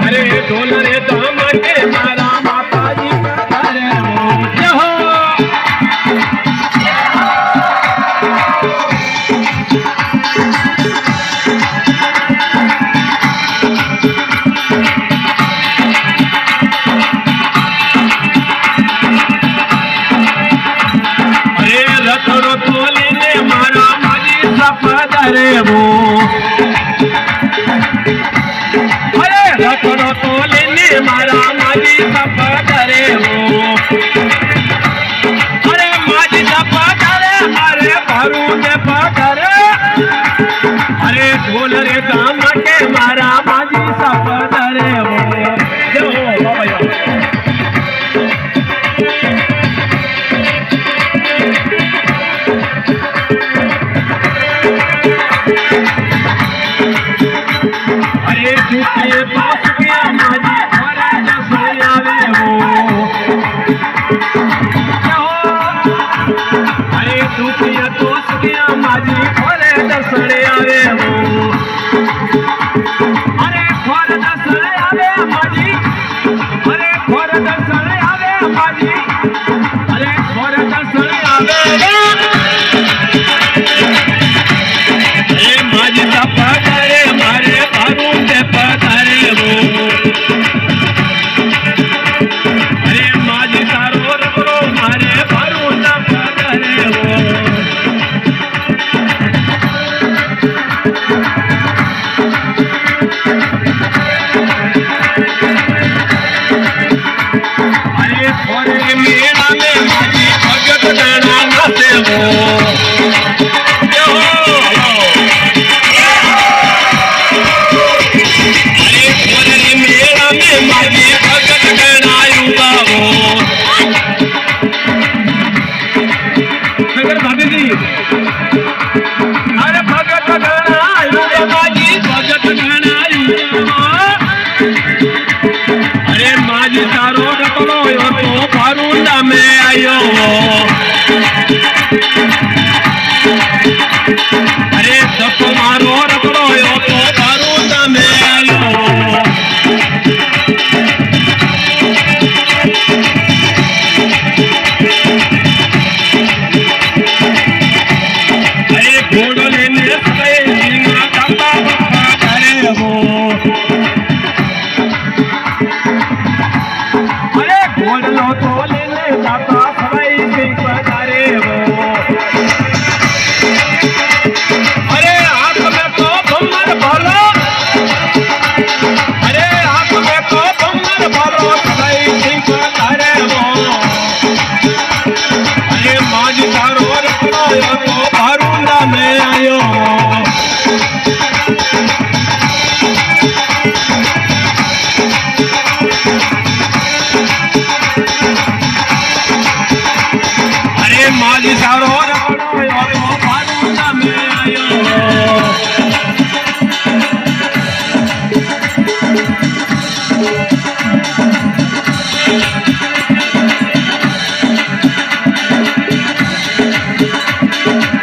अरे ढोल रे दाम के मारा माता जी पधारे हो। अरे रतड़ो तोली ने मारा माजी पधारे हो। रतड़ो तोली ने मारा माजी पधारे हो। अरे माजी पधारे अरे भरू ने पधारे। अरे ढोल रे दाम के मारा माजी पधारे हो। जय हो बाबा। अरे झूठे पास के माजी भरा दसरे आवे हो। अरे झूठे दोस्त के माजी भरे दसरे आवे हो। अरे भर दसरे आवे माजी। अरे भर दसरे आवे माजी। अरे भर दसरे आवे। अरे माजी पधारे मारे भरू ने पधारे हो। अरे माजी तारो रतड़ो मारे भरू ने पधारे हो। अरे थोड़े मेला में माजी भगत गाना नाचे हो। माजी भगत गणायुगा हो। भाभी जी अरे भगत गणायुगा माजी भगत गणायुगा। अरे माजी तारो रतड़ो यो तो भरूंडा में आयो हो। अरे सप मारो रतड़ो यो तो भरूंडा में आयो हो। घोड़ो लेने से जीना दाता पधारे हो। अरे घोड़ो तो लेने दाता सवाई सिंह पधारे हो। अरे हाथ में तो बम्बर भरो। अरे हाथ में तो बम्बर भरो सवाई सिंह पधारे हो। अरे माजी तारो रतड़ो यो तो भरूंडा में आयो। अरे माजी तारो रतड़ो यो तो भरूंडा में आयो।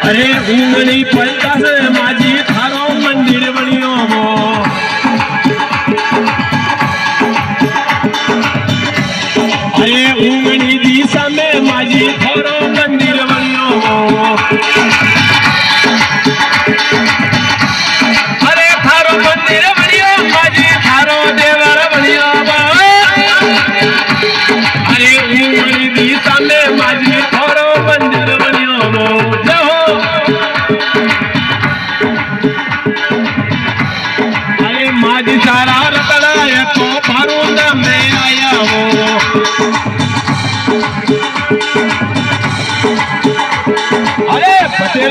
अरे ऊंगली पलटा से माजी थारो मंदिर बनियो हो। अरे ऊंगली दिशा में माजी थारो मंदिर बनियो हो। अरे थारो मंदिर बनियो माजी थारो देवर बनियो हो। अरे ऊंगली दिशा में माजी थारो मंदिर बनियो हो। अरे माजी सारा रतड़ा ये तो भरूंडा में आया हो। अरे फटे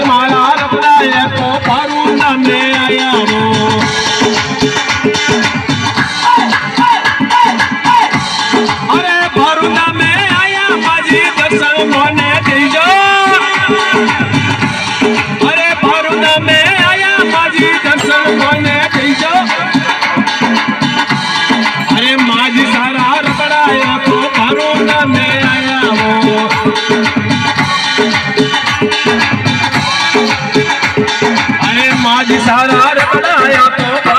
માજી સારા રે બનાયા તો